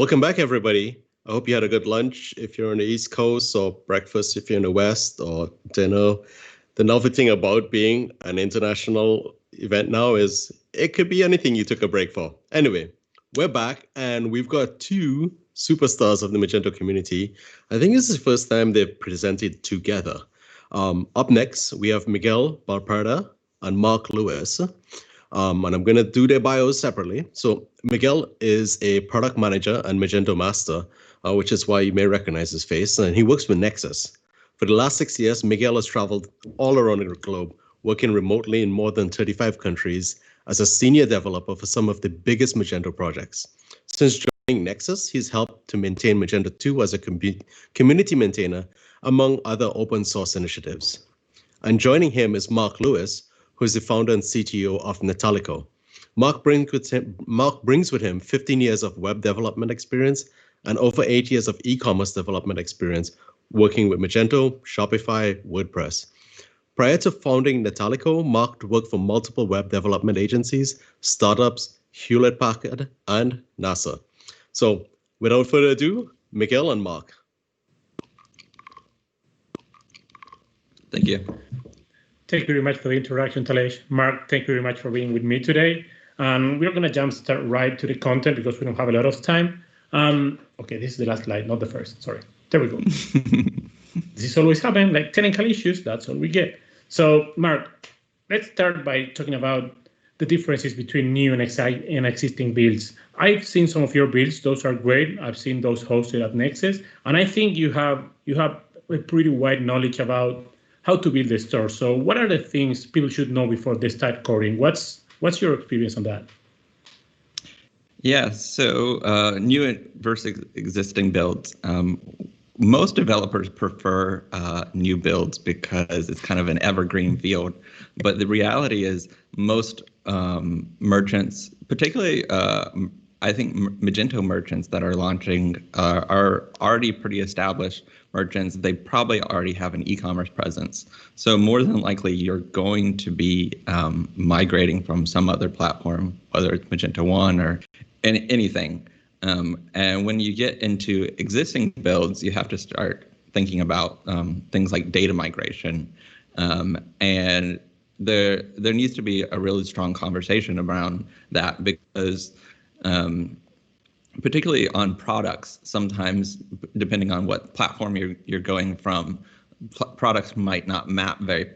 Welcome back, everybody. I hope you had a good lunch if you're on the East Coast, or breakfast if you're in the West, or dinner. The novel thing about being an international event now is it could be anything you took a break for. Anyway, we're back and we've got two superstars of the Magento community. I think this is the first time they've presented together. Up next, we have Miguel Balparda and Mark Lewis. And I'm going to do their bios separately. So Miguel is a product manager and Magento master, which is why you may recognize his face. And he works with Nexus. For the last 6 years, Miguel has traveled all around the globe, working remotely in more than 35 countries as a senior developer for some of the biggest Magento projects. Since joining Nexus, he's helped to maintain Magento 2 as a community maintainer, among other open source initiatives. And joining him is Mark Lewis, who is the founder and CTO of Netalico. Mark brings with him 15 years of web development experience and over 8 years of e-commerce development experience working with Magento, Shopify, WordPress. Prior to founding Netalico, Mark worked for multiple web development agencies, startups, Hewlett-Packard, and NASA. So without further ado, Miguel and Mark. Thank you. Thank you very much for the introduction, Talesh. Mark, thank you very much for being with me today. We're going to jumpstart right to the content because we don't have a lot of time. Okay, this is the last slide, not the first. Sorry. There we go. This is always happen, like technical issues, that's all we get. So, Mark, let's start by talking about the differences between new and existing builds. I've seen some of your builds; those are great. I've seen those hosted at Nexus, and I think you have a pretty wide knowledge about how to build the store. So what are the things people should know before they start coding? What's your experience on that? Yeah, so new versus existing builds. Most developers prefer new builds because it's kind of an evergreen field. But the reality is most merchants, particularly I think Magento merchants that are launching are already pretty established merchants. They probably already have an e-commerce presence. So more than likely, you're going to be migrating from some other platform, whether it's Magento 1 or anything. And when you get into existing builds, you have to start thinking about things like data migration. And there needs to be a really strong conversation around that because particularly on products, sometimes depending on what platform you're going from, products might not map very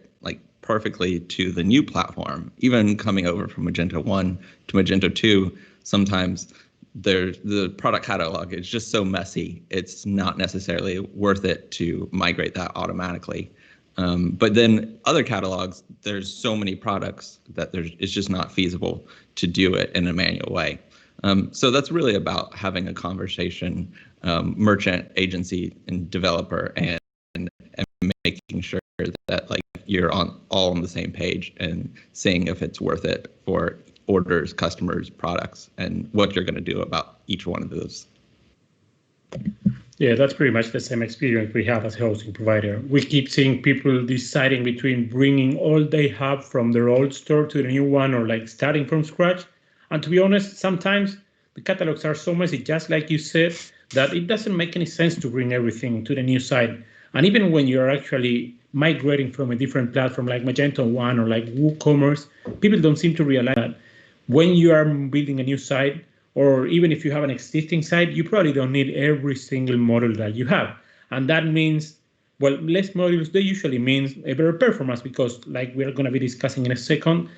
perfectly to the new platform. Even coming over from Magento 1 to Magento 2, sometimes the product catalog is just so messy, it's not necessarily worth it to migrate that automatically. But then other catalogs, there's so many products that it's just not feasible to do it in a manual way. So that's really about having a conversation, merchant, agency, and developer, and making sure that you're all on the same page and seeing if it's worth it for orders, customers, products, and what you're going to do about each one of those. Yeah, that's pretty much the same experience we have as a hosting provider. We keep seeing people deciding between bringing all they have from their old store to the new one, or starting from scratch. And to be honest, sometimes the catalogs are so messy, just like you said, that it doesn't make any sense to bring everything to the new site. And even when you're actually migrating from a different platform like Magento 1 or like WooCommerce, people don't seem to realize that when you are building a new site, or even if you have an existing site, you probably don't need every single model that you have. And that means, well, less modules, they usually means a better performance, because like we're going to be discussing in a second,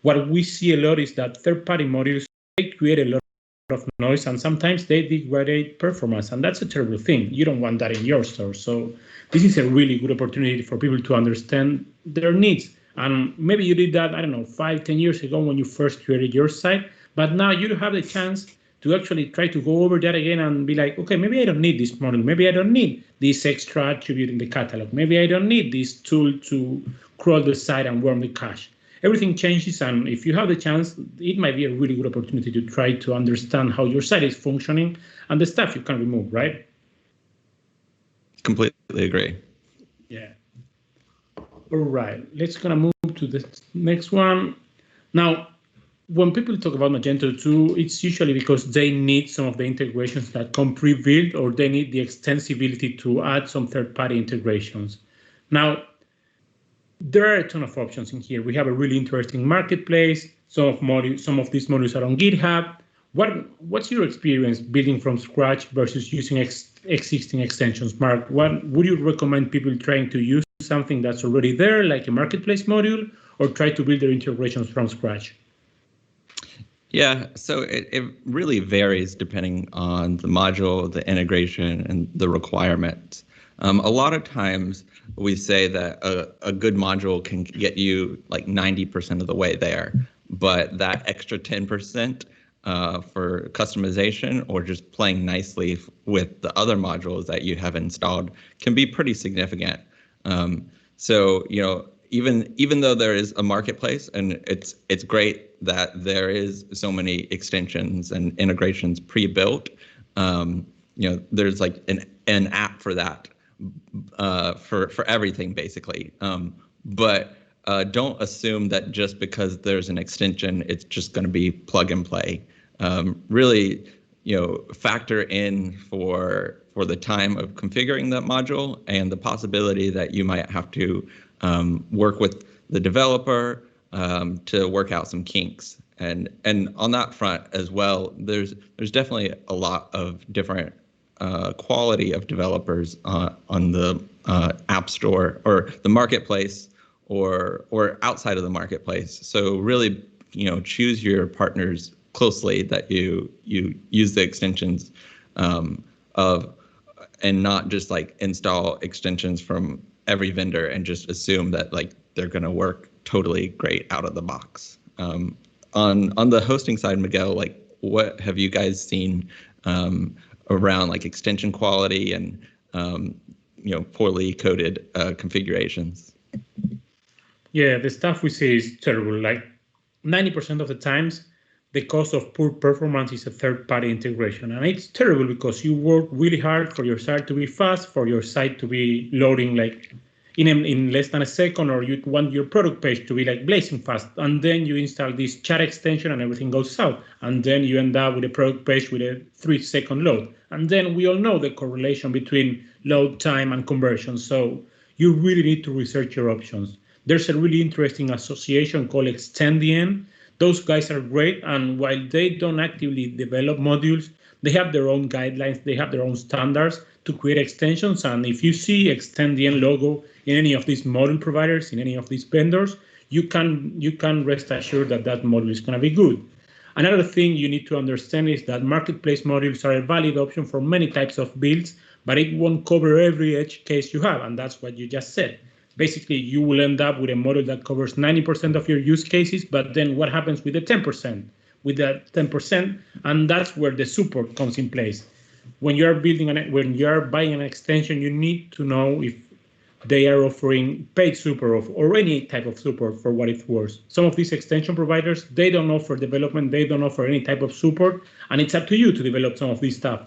what we see a lot is that third-party modules, they create a lot of noise, and sometimes they degrade performance, and that's a terrible thing. You don't want that in your store. So this is a really good opportunity for people to understand their needs. And maybe you did that, I don't know, 5-10 years ago when you first created your site, but now you have the chance to actually try to go over that again and be like, okay, maybe I don't need this model. Maybe I don't need this extra attribute in the catalog. Maybe I don't need this tool to crawl the site and worm the cache. Everything changes, and if you have the chance, it might be a really good opportunity to try to understand how your site is functioning and the stuff you can remove, right? Completely agree. Yeah. All right, let's gonna move to the next one. Now, when people talk about Magento 2, it's usually because they need some of the integrations that come pre-built, or they need the extensibility to add some third-party integrations. Now, there are a ton of options in here. We have a really interesting marketplace. Some of these modules are on GitHub. What's your experience building from scratch versus using existing extensions? Mark, what would you recommend people trying to use something that's already there, like a marketplace module, or try to build their integrations from scratch? Yeah, so it really varies depending on the module, the integration, and the requirements. A lot of times we say that a good module can get you like 90% of the way there, but that extra 10% for customization or just playing nicely with the other modules that you have installed can be pretty significant. So, you know, even though there is a marketplace, and it's great that there is so many extensions and integrations pre-built, you know, there's like an app for that, for everything basically. But don't assume that just because there's an extension, it's just going to be plug and play. Really, you know, factor in for the time of configuring that module and the possibility that you might have to work with the developer to work out some kinks. And on that front as well, there's definitely a lot of different quality of developers on the App Store or the marketplace or outside of the marketplace. So really, you know, choose your partners closely that you use the extensions of, and not just like install extensions from every vendor and just assume that like they're going to work totally great out of the box. On the hosting side, Miguel, like what have you guys seen around like extension quality and you know, poorly coded configurations? Yeah, the stuff we see is terrible. Like 90% of the times, the cost of poor performance is a third-party integration. And it's terrible because you work really hard for your site to be fast, for your site to be loading like in less than a second, or you want your product page to be like blazing fast. And then you install this chat extension and everything goes south. And then you end up with a product page with a 3-second load. And then we all know the correlation between load time and conversion. So you really need to research your options. There's a really interesting association called Extendien. Those guys are great, and while they don't actively develop modules, they have their own guidelines, they have their own standards to create extensions. And if you see Extendien logo in any of these module providers, in any of these vendors, you can rest assured that that module is going to be good. Another thing you need to understand is that marketplace modules are a valid option for many types of builds, but it won't cover every edge case you have, and that's what you just said. Basically, you will end up with a model that covers 90% of your use cases, but then what happens with the 10%? With that 10%, and that's where the support comes in place. When you are buying an extension, you need to know if they are offering paid support or any type of support for what it's worth. Some of these extension providers, they don't offer development, they don't offer any type of support, and it's up to you to develop some of this stuff.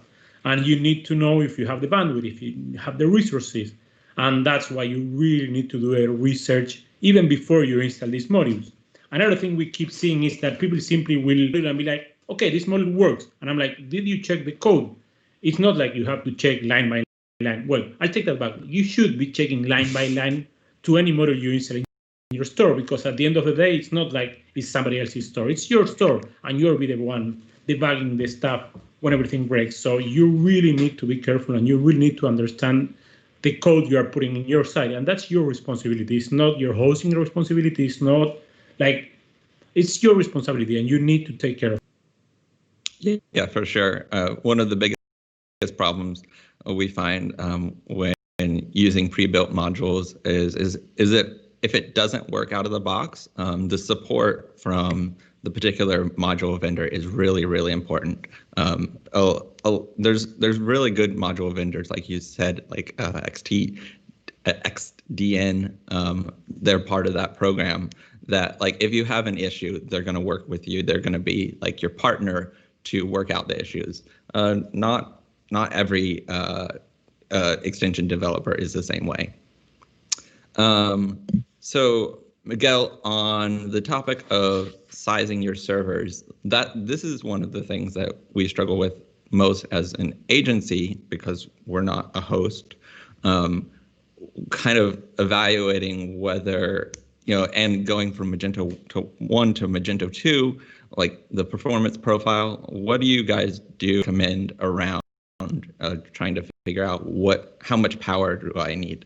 And you need to know if you have the bandwidth, if you have the resources. And that's why you really need to do a research even before you install these modules. Another thing we keep seeing is that people simply will be like, okay, this module works. And I'm like, did you check the code? It's not like you have to check line by line. Well, I'll take that back. You should be checking line by line to any module you install in your store, because at the end of the day, it's not like it's somebody else's store. It's your store, and you'll be the one debugging the stuff when everything breaks. So you really need to be careful, and you really need to understand the code you are putting in your site, and that's your responsibility. It's not your hosting responsibility. It's not like, it's your responsibility, and you need to take care of it. Yeah, for sure. One of the biggest problems we find when using pre-built modules is that if it doesn't work out of the box, the support from the particular module vendor is really, really important. There's really good module vendors, like you said, like XDN. They're part of that program. That like if you have an issue, they're going to work with you. They're going to be like your partner to work out the issues. Not every extension developer is the same way. So Miguel, on the topic of sizing your servers, this is one of the things that we struggle with most as an agency because we're not a host. Kind of evaluating whether, and going from Magento 1 to Magento 2, like the performance profile, what do you guys do recommend around trying to figure out how much power do I need?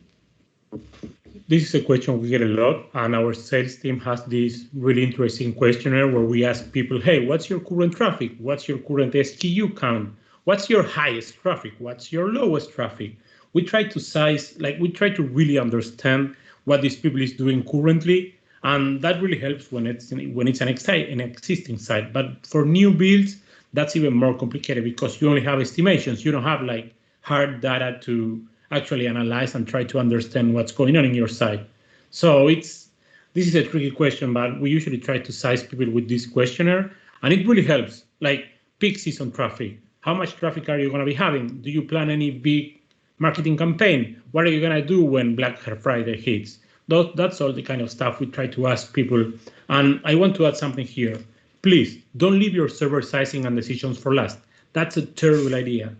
This is a question we get a lot, and our sales team has this really interesting questionnaire where we ask people, hey, what's your current traffic? What's your current SKU count? What's your highest traffic? What's your lowest traffic? We try to size, we try to really understand what these people is doing currently, and that really helps when it's an existing site. But for new builds, that's even more complicated because you only have estimations. You don't have hard data to actually analyze and try to understand what's going on in your site. So this is a tricky question, but we usually try to size people with this questionnaire, and it really helps. Like peak season traffic, how much traffic are you going to be having? Do you plan any big marketing campaign? What are you going to do when Black Friday hits? That's all the kind of stuff we try to ask people. And I want to add something here. Please don't leave your server sizing and decisions for last. That's a terrible idea.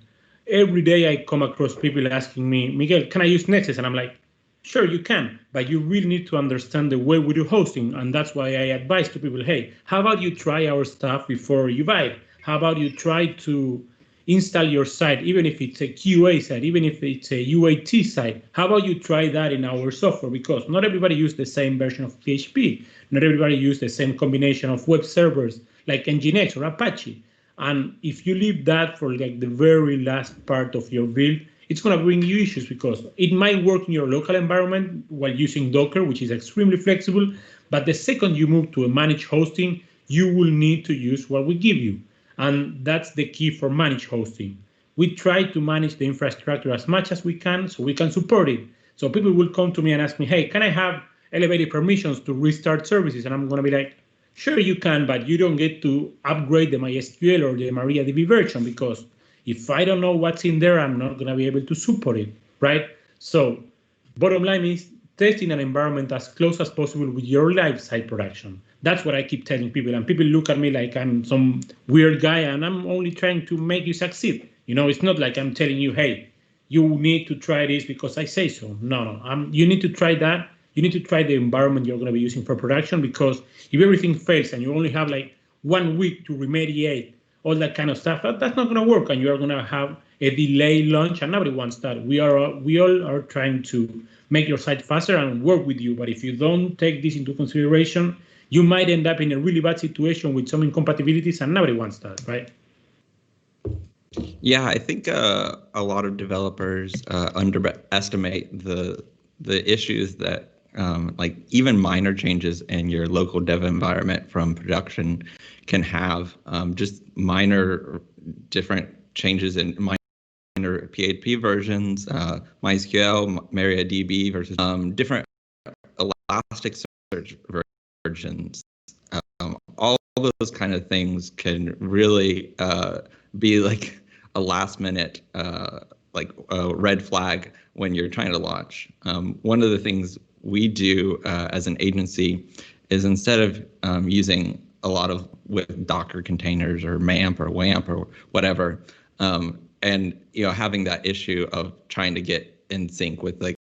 Every day I come across people asking me, Miguel, can I use Nexus? And I'm like, sure, you can, but you really need to understand the way we do hosting. And that's why I advise to people, hey, how about you try our stuff before you buy it? How about you try to install your site, even if it's a QA site, even if it's a UAT site? How about you try that in our software? Because not everybody uses the same version of PHP. Not everybody uses the same combination of web servers like Nginx or Apache. And if you leave that for the very last part of your build, it's going to bring you issues because it might work in your local environment while using Docker, which is extremely flexible. But the second you move to a managed hosting, you will need to use what we give you. And that's the key for managed hosting. We try to manage the infrastructure as much as we can so we can support it. So people will come to me and ask me, hey, can I have elevated permissions to restart services? And I'm going to be like, sure, you can, but you don't get to upgrade the MySQL or the MariaDB version because if I don't know what's in there, I'm not going to be able to support it, right? So bottom line is testing an environment as close as possible with your live site production. That's what I keep telling people, and people look at me like I'm some weird guy, and I'm only trying to make you succeed. It's not like I'm telling you, hey, you need to try this because I say so. No, you need to try that. You need to try the environment you're going to be using for production because if everything fails and you only have 1 week to remediate all that kind of stuff, that's not going to work, and you're going to have a delayed launch, and nobody wants that. We all are trying to make your site faster and work with you, but if you don't take this into consideration, you might end up in a really bad situation with some incompatibilities, and nobody wants that, right? Yeah, I think a lot of developers underestimate the issues that even minor changes in your local dev environment from production can have. Just minor different changes in minor PHP versions, MySQL, MariaDB versus different Elasticsearch versions. All those kind of things can really be like a last minute red flag when you're trying to launch. One of the things we do as an agency is instead of using a lot of with Docker containers or MAMP or WAMP or whatever, and having that issue of trying to get in sync with the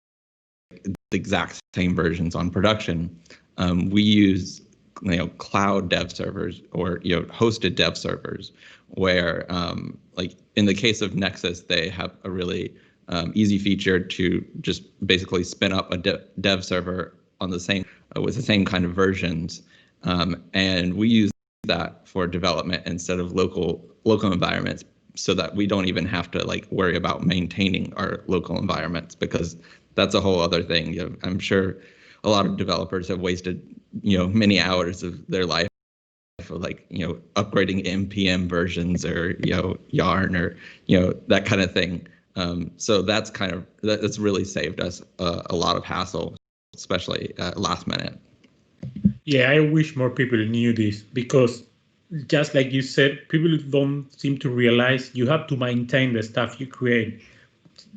exact same versions on production, we use cloud dev servers or hosted dev servers where in the case of Nexus, they have a really easy feature to just basically spin up a dev server on the same with the same kind of versions, and we use that for development instead of local environments, so that we don't even have to worry about maintaining our local environments, because that's a whole other thing. I'm sure a lot of developers have wasted many hours of their life of upgrading npm versions or yarn or that kind of thing. So that's really saved us a lot of hassle, especially last minute. Yeah, I wish more people knew this, because just like you said, people don't seem to realize you have to maintain the stuff you create.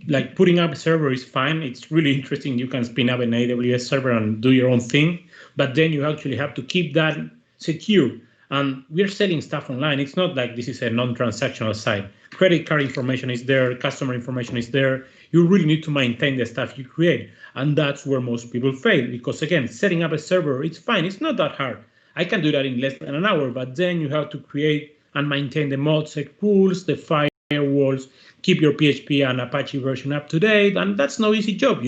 like putting up a server is fine. It's really interesting. You can spin up an AWS server and do your own thing, but then you actually have to keep that secure. And we're selling stuff online. It's not like this is a non-transactional site. Credit card information is there, customer information is there. You really need to maintain the stuff you create. And that's where most people fail, because again, setting up a server, it's fine. It's not that hard. I can do that in less than an hour, but then you have to create and maintain the ModSec rules, the firewalls, keep your PHP and Apache version up to date, and that's no easy job,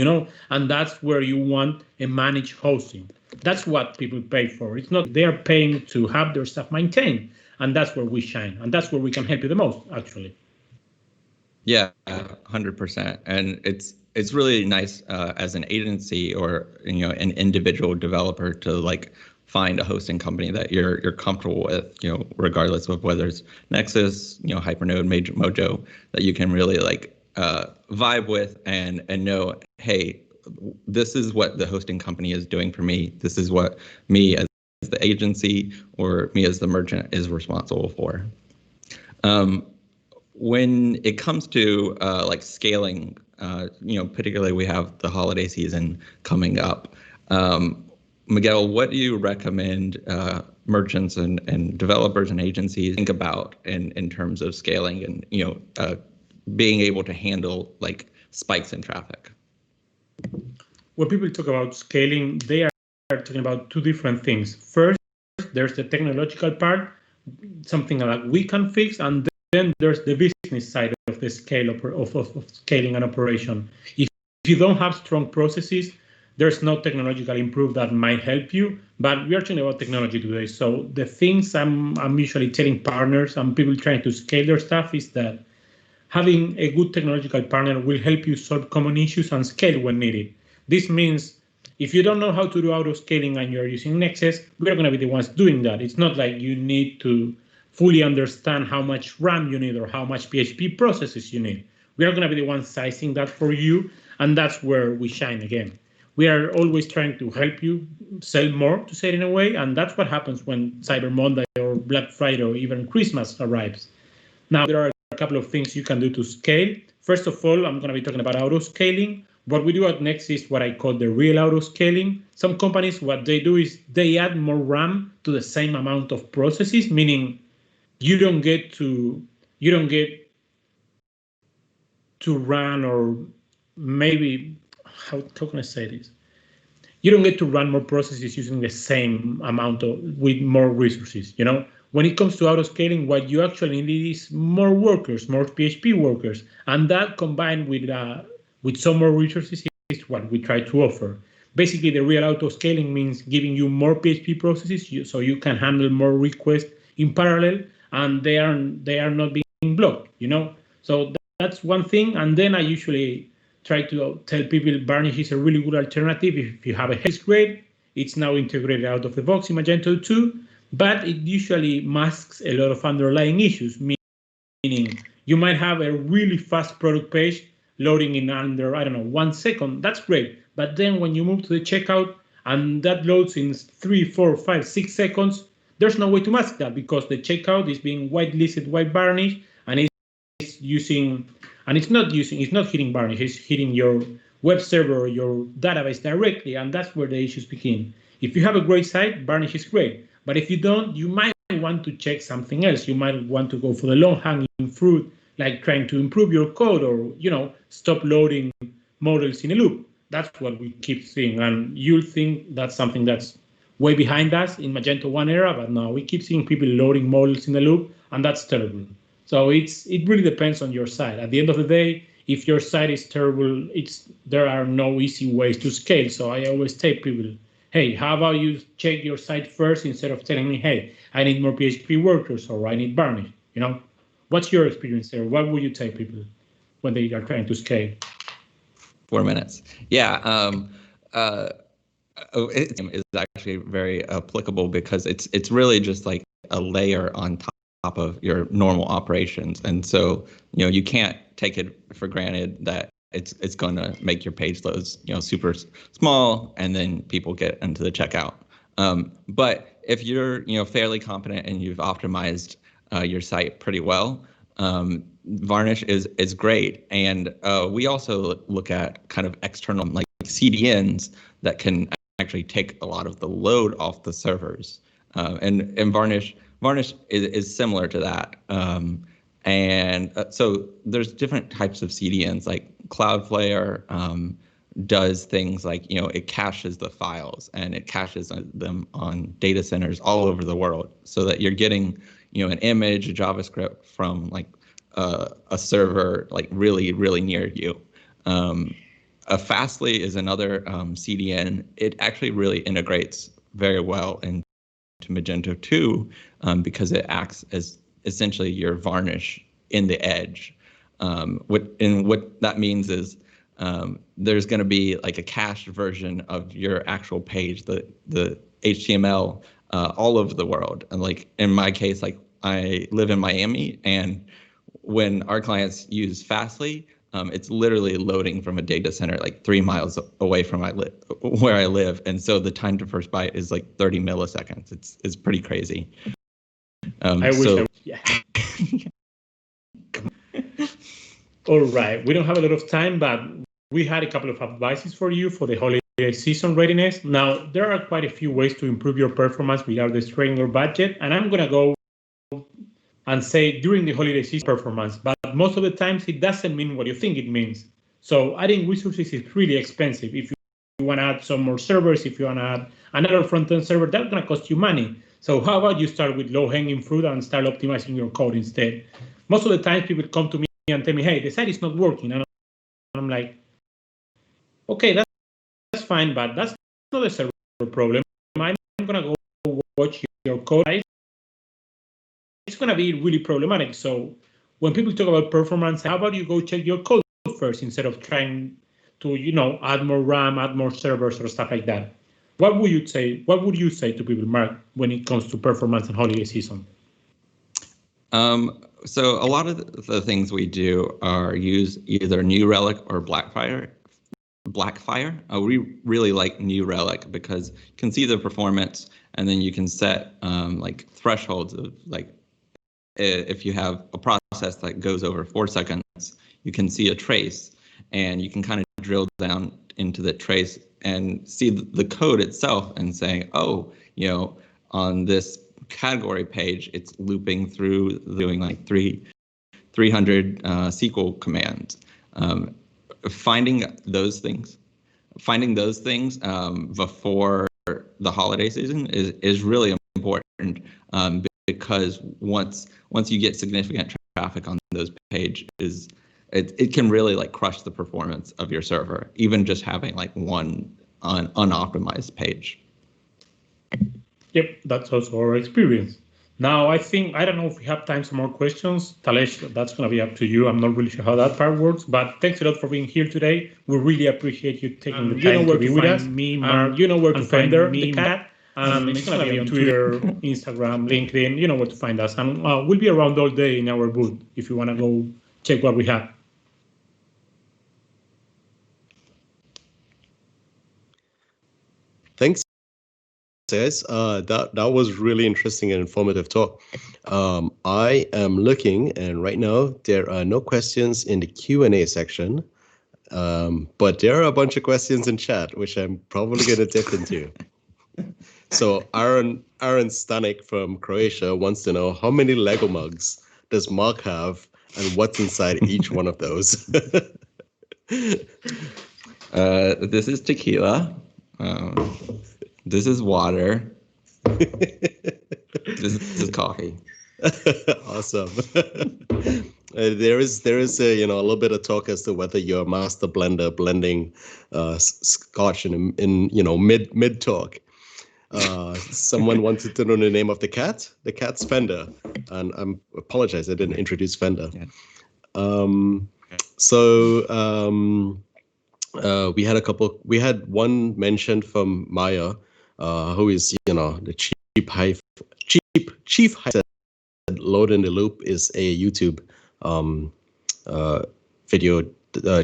and that's where you want a managed hosting. That's what people pay for. It's not they're paying to have their stuff maintained, and that's where we shine, and that's where we can help you the most, actually. Yeah, 100%, and it's really nice as an agency or an individual developer to like find a hosting company that you're comfortable with, regardless of whether it's Nexus, Hypernode, Mojo, that you can really like vibe with and know, hey, this is what the hosting company is doing for me. This is what me as the agency or me as the merchant is responsible for. When it comes to like scaling, particularly we have the holiday season coming up. Miguel, what do you recommend merchants and developers and agencies think about in terms of scaling and being able to handle like spikes in traffic? When people talk about scaling, they are talking about two different things. First, there's the technological part, something like we can fix, and then there's the business side of the scale of scaling an operation. If you don't have strong processes, there's no technological improve that might help you, but we are talking about technology today. So the things I'm usually telling partners and people trying to scale their stuff is that having a good technological partner will help you solve common issues and scale when needed. This means if you don't know how to do auto-scaling and you're using Nexus, we're going to be the ones doing that. It's not like you need to fully understand how much RAM you need or how much PHP processes you need. We are going to be the ones sizing that for you, and that's where we shine again. We are always trying to help you sell more, to say it in a way, and that's what happens when Cyber Monday or Black Friday or even Christmas arrives. Now, there are a couple of things you can do to scale. First of all, I'm going to be talking about auto-scaling. What we do at Next is what I call the real auto-scaling. Some companies, what they do is they add more RAM to the same amount of processes, meaning you don't get to run, or maybe, how can I say this? You don't get to run more processes using the same amount with more resources, When it comes to auto-scaling, what you actually need is more workers, more PHP workers, and that combined with some more resources is what we try to offer. Basically, the real auto-scaling means giving you more PHP processes so you can handle more requests in parallel, and they are not being blocked, So that's one thing. And then I usually try to tell people Varnish is a really good alternative. If you have a hex grade, it's now integrated out of the box in Magento 2, but it usually masks a lot of underlying issues, meaning you might have a really fast product page loading in under, 1 second. That's great. But then when you move to the checkout and that loads in 3, 4, 5, 6 seconds, there's no way to mask that because the checkout is being whitelisted white Varnish and it's not hitting Varnish, it's hitting your web server or your database directly, and that's where the issues begin. If you have a great site, Varnish is great. But if you don't, you might want to check something else. You might want to go for the low-hanging fruit, like trying to improve your code or, stop loading models in a loop. That's what we keep seeing. And you'll think that's something that's way behind us in Magento 1 era, but no, we keep seeing people loading models in a loop, and that's terrible. So it really depends on your site. At the end of the day, if your site is terrible, there are no easy ways to scale. So I always tell people, hey, how about you check your site first instead of telling me, hey, I need more PHP workers or I need Varnish. What's your experience there? What would you tell people when they are trying to scale? 4 minutes. Yeah. It is actually very applicable because it's really just like a layer on top of your normal operations, and so you can't take it for granted that it's going to make your page loads super small and then people get into the checkout. But if you're fairly confident and you've optimized your site pretty well, Varnish is great, and we also look at kind of external like CDNs that can actually take a lot of the load off the servers, and Varnish is similar to that. So there's different types of CDNs, like Cloudflare does things like, it caches the files and it caches them on data centers all over the world, so that you're getting, an image, a JavaScript from like a server like really, really near you. Fastly is another CDN. It actually really integrates very well into Magento 2 because it acts as essentially your varnish in the edge. What that means is there's going to be like a cached version of your actual page, the HTML, all over the world. And like in my case, like I live in Miami, and when our clients use Fastly, it's literally loading from a data center like 3 miles away from where I live, and so the time to first byte is like 30 milliseconds. It's pretty crazy. Yeah. All right, we don't have a lot of time, but we had a couple of advices for you for the holiday season readiness. Now, there are quite a few ways to improve your performance without destroying your budget, and I'm gonna go and say during the holiday season performance, but most of the times it doesn't mean what you think it means. So adding resources is really expensive. If you want to add some more servers, if you want to add another front-end server, that's going to cost you money. So how about you start with low-hanging fruit and start optimizing your code instead? Most of the time people come to me and tell me, hey, the site is not working. And I'm like, okay, that's fine, but that's not a server problem. I'm going to go watch your code. It's going to be really problematic. So when people talk about performance, how about you go check your code first instead of trying to, add more RAM, add more servers or stuff like that? What would you say? What would you say to people, Mark, when it comes to performance and holiday season? So a lot of the things we do are use either New Relic or Blackfire. We really like New Relic because you can see the performance, and then you can set like thresholds of like, if you have a process that goes over 4 seconds, you can see a trace, and you can kind of drill down into the trace and see the code itself and saying, oh, on this category page, it's looping through doing like 300 SQL commands. Finding those things before the holiday season is really important, because once you get significant traffic on those pages, it can really like crush the performance of your server, even just having like one unoptimized page. Yep, that's also our experience. Now, I don't know if we have time for more questions. Talesh, that's going to be up to you. I'm not really sure how that part works, but thanks a lot for being here today. We really appreciate you taking the time to be with us. Me, Mark, you know where to find the cat. It's going to be on Twitter, Instagram, LinkedIn. You know where to find us. And we'll be around all day in our booth if you want to go check what we have. Thanks, guys. That was really interesting and informative talk. I am looking, and right now there are no questions in the Q&A section, but there are a bunch of questions in chat, which I'm probably going to dip into. So Aaron Stanek from Croatia wants to know, how many Lego mugs does Mark have, and what's inside each one of those? This is tequila. This is water. This is coffee. Awesome. There is a little bit of talk as to whether you're a master blender blending scotch in mid talk. Someone wanted to know the name of the cat. The cat's Fender, and I apologize, I didn't introduce Fender. Yeah. We had one mentioned from Maya, who is the chief said Load in the Loop is a YouTube video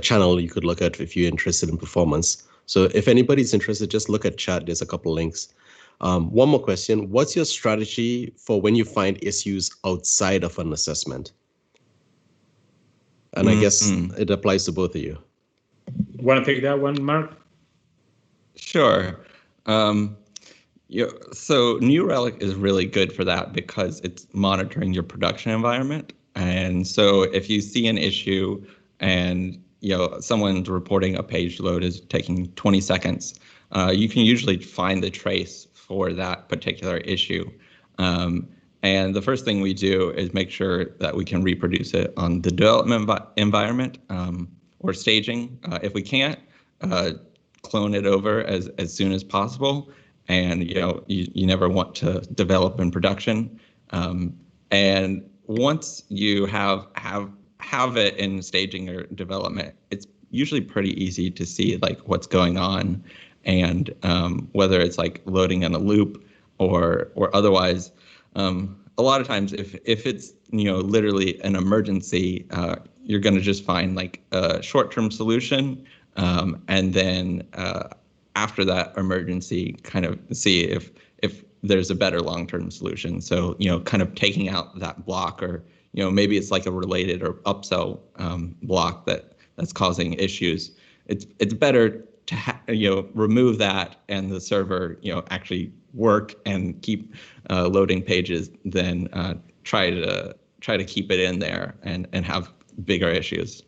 channel you could look at if you're interested in performance. So if anybody's interested, just look at chat. There's a couple links. One more question. What's your strategy for when you find issues outside of an assessment? And I guess it applies to both of you. Want to take that one, Mark? Sure. So New Relic is really good for that because it's monitoring your production environment. And so if you see an issue and someone's reporting a page load is taking 20 seconds, you can usually find the trace for that particular issue. And the first thing we do is make sure that we can reproduce it on the development environment or staging. If we can't, clone it over as soon as possible. And you never want to develop in production. And once you have it in staging or development, it's usually pretty easy to see like what's going on, and whether it's like loading in a loop or otherwise. A lot of times, if it's literally an emergency, you're going to just find like a short-term solution, and then after that emergency, kind of see if there's a better long-term solution. So kind of taking out that block, or maybe it's like a related or upsell block that's causing issues. It's better to remove that and the server actually work and keep loading pages than try to keep it in there and have bigger issues.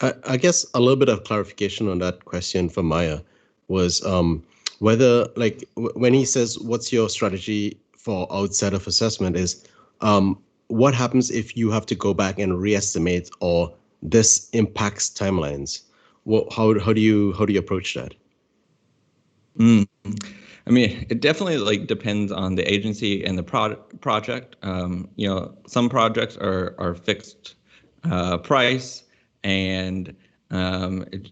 I guess a little bit of clarification on that question from Maya was whether, like, when he says, what's your strategy for outside of assessment, is what happens if you have to go back and reestimate, or this impacts timelines? How do you approach that? I mean, it definitely like depends on the agency and the project. Some projects are fixed price, and it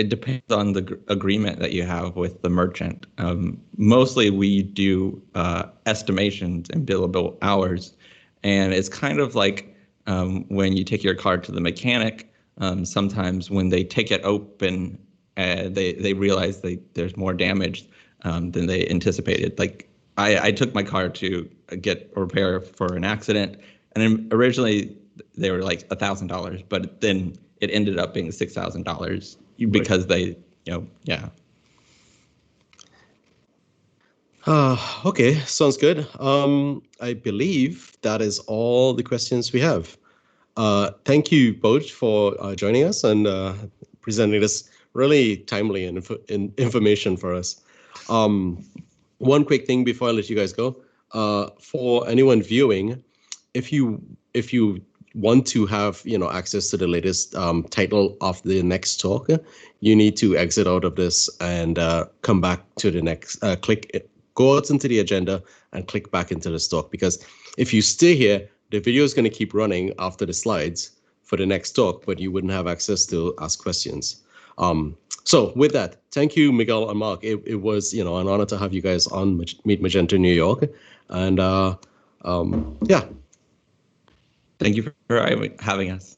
depends on the agreement that you have with the merchant. Mostly we do estimations and billable hours, and it's kind of like when you take your car to the mechanic. Sometimes when they take it open, they realize there's more damage than they anticipated. Like I took my car to get a repair for an accident, and then originally they were like $1,000, but then it ended up being $6,000 because they, yeah. Okay, sounds good. I believe that is all the questions we have. Thank you both for joining us and presenting this really timely and information for us. One quick thing before I let you guys go. For anyone viewing, if you want to have access to the latest title of the next talk, you need to exit out of this and come back to the next. Go out into the agenda and click back into this talk, because if you stay here, the video is going to keep running after the slides for the next talk, but you wouldn't have access to ask questions. So with that, thank you, Miguel and Mark. It was an honor to have you guys on Meet Magento New York, and yeah. Thank you for having us.